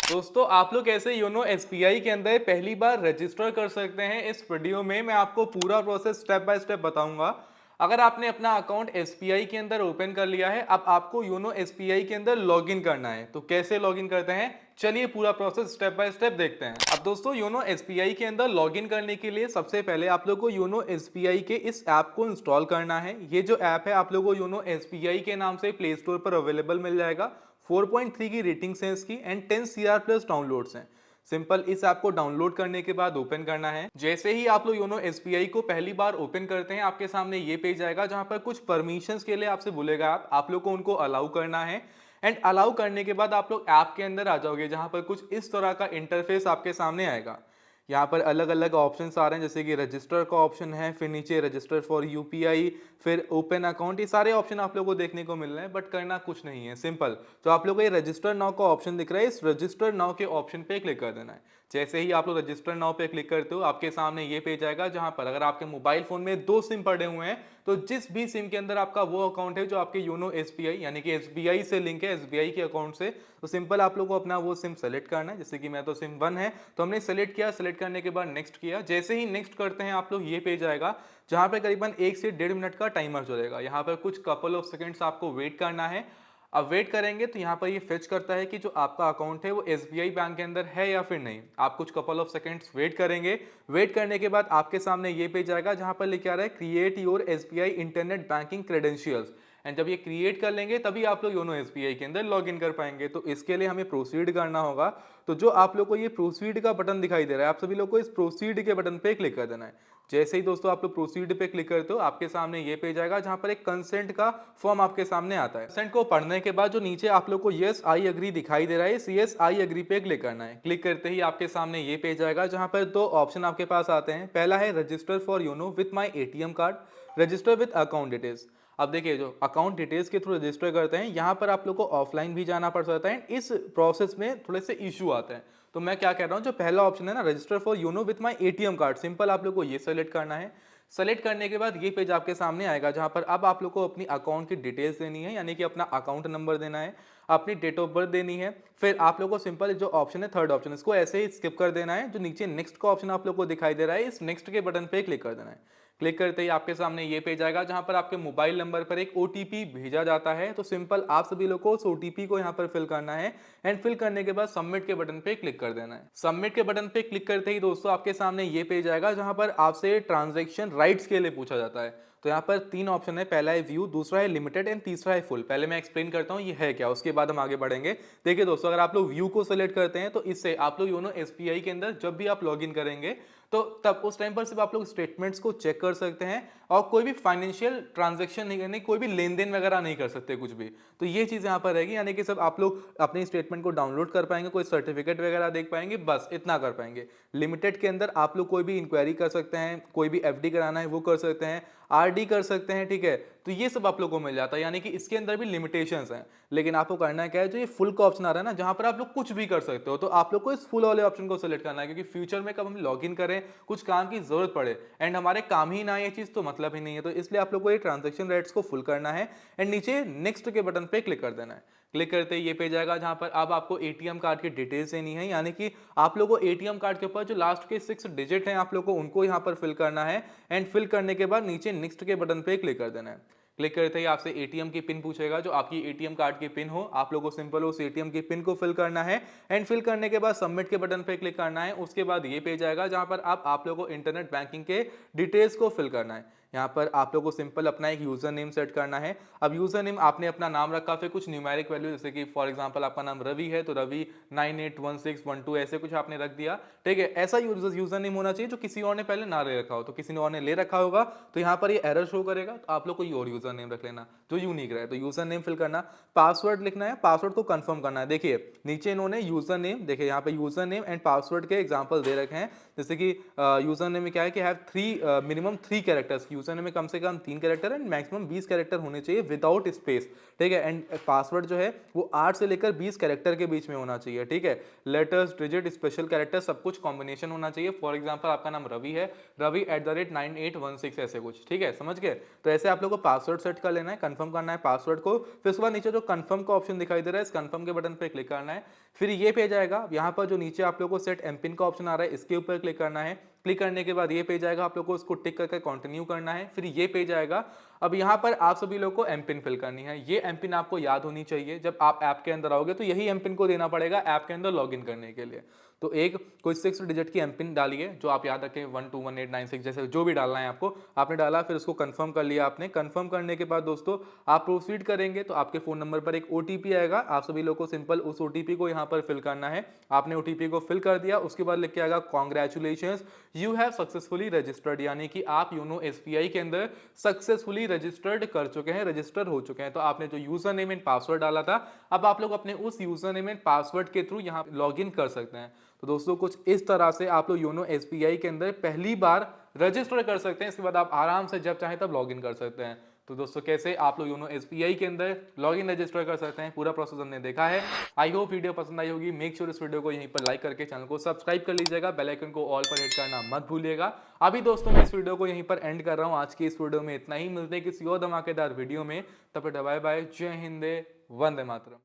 दोस्तों आप लोग कैसे योनो एसबीआई के अंदर पहली बार रजिस्टर कर सकते हैं, इस वीडियो में मैं आपको पूरा प्रोसेस स्टेप बाय स्टेप बताऊंगा। अगर आपने अपना अकाउंट एसबीआई के अंदर ओपन कर लिया है, अब आपको योनो एसबीआई के अंदर लॉगिन करना है। तो कैसे लॉगिन करते हैं, चलिए पूरा प्रोसेस स्टेप बाय स्टेप देखते हैं। अब दोस्तों योनो एसबीआई के अंदर लॉगिन करने के लिए सबसे पहले आप लोग को योनो एसबीआई के इस ऐप को इंस्टॉल करना है। ये जो ऐप है आप लोग को योनो एसबीआई के नाम से प्ले स्टोर पर अवेलेबल मिल जाएगा। 4.3 की रेटिंग्स हैं इसकी एंड 10 सीआर प्लस डाउनलोड्स हैं। सिंपल इस ऐप को डाउनलोड करने के बाद ओपन करना है। जैसे ही आप लोग योनो एसबीआई को पहली बार ओपन करते हैं, आपके सामने ये पेज आएगा जहां पर कुछ परमिशंस के लिए आपसे बोलेगा आप लोग को उनको अलाउ करना है। एंड अलाउ करने के बाद आप लोग ऐप के अंदर आ जाओगे जहां पर कुछ इस तरह का इंटरफेस आपके सामने आएगा। यहाँ पर अलग अलग ऑप्शंस आ रहे हैं, जैसे कि रजिस्टर का ऑप्शन है, फिर नीचे रजिस्टर फॉर यूपीआई, फिर ओपन अकाउंट। ये सारे ऑप्शन आप लोगों को देखने को मिल रहे हैं, बट करना कुछ नहीं है, सिंपल। तो आप लोगों को ये रजिस्टर नाउ का ऑप्शन दिख रहा है, इस रजिस्टर नाउ के ऑप्शन पे क्लिक कर देना है। जैसे ही आप लोग रजिस्टर नाउ पे क्लिक करते हो, आपके सामने ये पेज आएगा जहां पर अगर आपके मोबाइल फोन में दो सिम पड़े हुए हैं, तो जिस भी सिम के अंदर आपका वो अकाउंट है जो आपके योनो एसबीआई यानी कि एसबीआई से लिंक है, एसबीआई के अकाउंट से, तो सिंपल आप लोग को अपना वो सिम सेलेक्ट करना है। जैसे कि मैं तो सिम 1 है, तो हमने सेलेक्ट किया। सेलेक्ट करने के बाद नेक्स्ट किया। जैसे ही नेक्स्ट करते हैं आप लोग, ये पेज आएगा जहां पर करीबन 1 से 1.5 मिनट का टाइमर चलेगा। यहाँ पर कुछ कपल ऑफ सेकंड्स आपको वेट करना है। अब वेट करेंगे तो यहाँ पर ये फेच करता है कि जो आपका अकाउंट है वो एसबीआई बैंक के अंदर है या फिर नहीं। आप कुछ कपल ऑफ सेकंड्स वेट करेंगे। वेट करने के बाद आपके सामने ये पेज आएगा जहां पर लिखा रहा है create your SBI internet banking credentials. And जब ये क्रिएट कर लेंगे तभी आप लोग योनो एसबीआई के अंदर लॉग इन कर पाएंगे। तो इसके लिए हमें प्रोसीड करना होगा। तो जो आप लोग को ये प्रोसीड का बटन दिखाई दे रहा है, आप सभी लोग को इस प्रोसीड के बटन पे क्लिक कर देना है। जैसे ही दोस्तों आप लोग प्रोसीड पे क्लिक करते हो, आपके सामने ये पेज आएगा जहां पर एक कंसेंट का फॉर्म आपके सामने आता है। कंसेंट को पढ़ने के बाद जो नीचे आप लोग को यस आई एग्री दिखाई दे रहा है, इस यस आई एग्री पे क्लिक करना है। क्लिक करते ही आपके सामने ये पेज आएगा जहां पर दो ऑप्शन आपके पास आते हैं। पहला है register for YONO with my ATM card, register with account details. अब देखिए, जो अकाउंट डिटेल्स के थ्रू रजिस्टर करते हैं, यहाँ पर आप लोग को ऑफलाइन भी जाना पड़ सकता है। इस प्रोसेस में थोड़े से इशू आते हैं। तो मैं क्या कह रहा हूँ, जो पहला ऑप्शन है ना, register for YONO with my ATM card, simple आप लोग को ये सेलेक्ट करना है। सेलेक्ट करने के बाद ये पेज आपके सामने आएगा जहां पर अब आप लोग को अपनी अकाउंट की डिटेल्स देनी है, यानी कि अपना अकाउंट नंबर देना है, अपनी डेट ऑफ बर्थ देनी है। फिर आप लोग को सिंपल जो ऑप्शन है थर्ड ऑप्शन, इसको ऐसे ही स्किप कर देना है। जो नीचे नेक्स्ट का ऑप्शन आप लोग को दिखाई दे रहा है, इस नेक्स्ट के बटन पे क्लिक कर देना है। क्लिक करते ही आपके सामने ये पेज आएगा जहां पर आपके मोबाइल नंबर पर एक ओटीपी भेजा जाता है। तो सिंपल आप सभी लोग को उस ओटीपी को यहां पर फिल करना है। एंड फिल करने के बाद सबमिट के बटन पे क्लिक कर देना है। सबमिट के बटन पे क्लिक करते ही दोस्तों आपके सामने ये पेज आएगा जहां पर आपसे ट्रांजैक्शन राइट्स के लिए पूछा जाता है। तो यहाँ पर तीन ऑप्शन है, पहला है व्यू, दूसरा है लिमिटेड एंड तीसरा है फुल। पहले मैं एक्सप्लेन करता हूँ ये है क्या, उसके बाद हम आगे बढ़ेंगे। देखिए दोस्तों, अगर आप लोग व्यू को सिलेक्ट करते हैं तो इससे आप लोग योनो एसबीआई के अंदर जब भी आप लॉगिन करेंगे, तो तब उस टाइम पर सिर्फ आप लोग स्टेटमेंट्स को चेक कर सकते हैं और कोई भी फाइनेंशियल ट्रांजैक्शन नहीं करने, कोई भी लेन देन वगैरह नहीं कर सकते कुछ भी। तो ये चीज़ यहाँ पर रहेगी, यानी कि सब आप लोग अपनी स्टेटमेंट को डाउनलोड कर पाएंगे, कोई सर्टिफिकेट वगैरह देख पाएंगे, बस इतना कर पाएंगे। लिमिटेड के अंदर आप लोग कोई भी इंक्वायरी कर सकते हैं, कोई भी एफडी कराना है वो कर सकते हैं, आरडी कर सकते हैं, ठीक है। तो ये सब आप लोग को मिल जाता है, यानी कि इसके अंदर भी लिमिटेशंस हैं। लेकिन आपको करना क्या है, जो ये फुल का ऑप्शन आ रहा है ना, जहां पर आप लोग कुछ भी कर सकते हो, तो आप लोग को इस फुल वाले ऑप्शन को सिलेक्ट करना है। क्योंकि फ्यूचर में कब हम लॉगिन करें, कुछ काम की जरूरत पड़े एंड हमारे काम ही ना आए ये चीज, तो मतलब ही नहीं है। तो इसलिए आप लोग को ये ट्रांजेक्शन राइट्स को फुल करना है एंड नीचे नेक्स्ट के बटन पे क्लिक कर देना है। क्लिक करते ही ये पेज आएगा जहां पर अब आपको एटीएम कार्ड की डिटेल्स देनी है, यानी कि आप लोगों को एटीएम कार्ड के ऊपर जो लास्ट के 6 डिजिट हैं आप लोग को उनको यहां पर फिल करना है। एंड फिल करने के बाद नीचे नेक्स्ट के बटन पे क्लिक कर देना है। क्लिक करते ही आपसे एटीएम की पिन पूछेगा, जो आपकी एटीएम कार्ड की पिन हो, आप लोगों को सिंपल उस एटीएम की पिन को फिल करना है। एंड फिल करने के बाद सबमिट के बटन पे क्लिक करना है। उसके बाद ये पेज आएगा जहां पर आप लोगों को इंटरनेट बैंकिंग के डिटेल्स को फिल करना है। यहाँ पर आप लोगों को सिंपल अपना एक यूजर नेम सेट करना है। अब यूजर नेम आपने अपना नाम रखा, फिर कुछ न्यूमेरिक वैल्यू, जैसे कि फॉर एग्जांपल आपका नाम रवि है तो रवि 981612 ऐसे कुछ आपने रख दिया, ठीक है। ऐसा यूजर नेम होना चाहिए जो किसी और ने पहले ना ले रखा हो। तो किसी ने और ने ले रखा होगा तो यहाँ पर ये एरर शो करेगा, तो आप लोग कोई और यूजर नेम रख लेना जो यूनिक रहे। तो यूजर नेम फिल करना, पासवर्ड लिखना है, पासवर्ड को कंफर्म करना है। देखिए नीचे इन्होंने यूजर नेम, देखिए यहाँ पे यूजर नेम एंड पासवर्ड के एग्जांपल दे रखे हैं। जैसे कि यूजर नेम में क्या है कि have minimum 3 characters, user name में कम से कम 3 कैरेक्टर एंड मैक्सिमम 20 कैरेक्टर होने चाहिए विदाउट स्पेस, ठीक है। एंड पासवर्ड जो है वो 8 से लेकर 20 कैरेक्टर के बीच में होना चाहिए, ठीक है। लेटर्स, डिजिट, स्पेशल कैरेक्टर सब कुछ कॉम्बिनेशन होना चाहिए। फॉर एग्जांपल आपका नाम रवि है, रवि@9816 ऐसे कुछ, ठीक है, समझ गए। तो ऐसे आप लोग को पासवर्ड सेट कर लेना है, कंफर्म करना है पासवर्ड को। फिर उसके बाद नीचे जो कंफर्म का ऑप्शन दिखाई दे रहा है, इस कंफर्म के बटन पे क्लिक करना है। फिर ये पेज आएगा, यहाँ पर जो नीचे आप लोगों को सेट एम पिन का ऑप्शन आ रहा है इसके ऊपर क्लिक करना है। क्लिक करने के बाद ये पेज आएगा, आप लोग को उसको टिक करके कंटिन्यू करना है। फिर ये पेज आएगा, अब यहाँ पर आप सभी लोग को एम पिन फिल करनी है। ये एम पिन आपको याद होनी चाहिए, जब आप ऐप के अंदर आओगे तो यही एम पिन को देना पड़ेगा ऐप के अंदर लॉगिन करने के लिए। तो एक कोई 6 डिजिट की एम पिन डालिए जो आप याद रखें, 121896 जैसे जो भी डालना है आपको, आपने डाला, फिर उसको कंफर्म कर लिया आपने। कंफर्म करने के बाद दोस्तों आप प्रोसीड करेंगे तो आपके फोन नंबर पर एक ओटीपी आएगा, आप सभी लोग को सिंपल उस ओटीपी को यहाँ पर फिल करना है। आपने ओटीपी को फिल कर दिया, उसके बाद लिख के आएगा congratulations you have successfully registered, यानी कि आप योनो एसबीआई के अंदर सक्सेसफुली रजिस्टर्ड कर चुके हैं, रजिस्टर हो चुके हैं। तो आपने जो यूजर नेम एंड पासवर्ड डाला था, अब आप लोग अपने उस यूजर नेम एंड पासवर्ड के थ्रू यहाँ लॉग इन कर सकते हैं। तो दोस्तों कुछ इस तरह से आप लोग योनो एसबीआई के अंदर पहली बार रजिस्टर कर सकते हैं, इसके बाद आप आराम से जब चाहें तब लॉगिन कर सकते हैं। तो दोस्तों कैसे आप लोग योनो एसबीआई के अंदर लॉगिन रजिस्टर कर सकते हैं, पूरा प्रोसेस हमने देखा है। आई होप वीडियो पसंद आई होगी। मेक श्योर इस वीडियो को यहीं पर लाइक करके चैनल को सब्सक्राइब कर लीजिएगा, बेल आइकन को ऑल पर हिट करना मत भूलिएगा। अभी दोस्तों मैं इस वीडियो को यहीं पर एंड कर रहा हूँ। आज की इस वीडियो में इतना ही, मिलते हैं किसी और धमाकेदार वीडियो में, तब तक बाय बाय, जय हिंद, वंदे मातरम।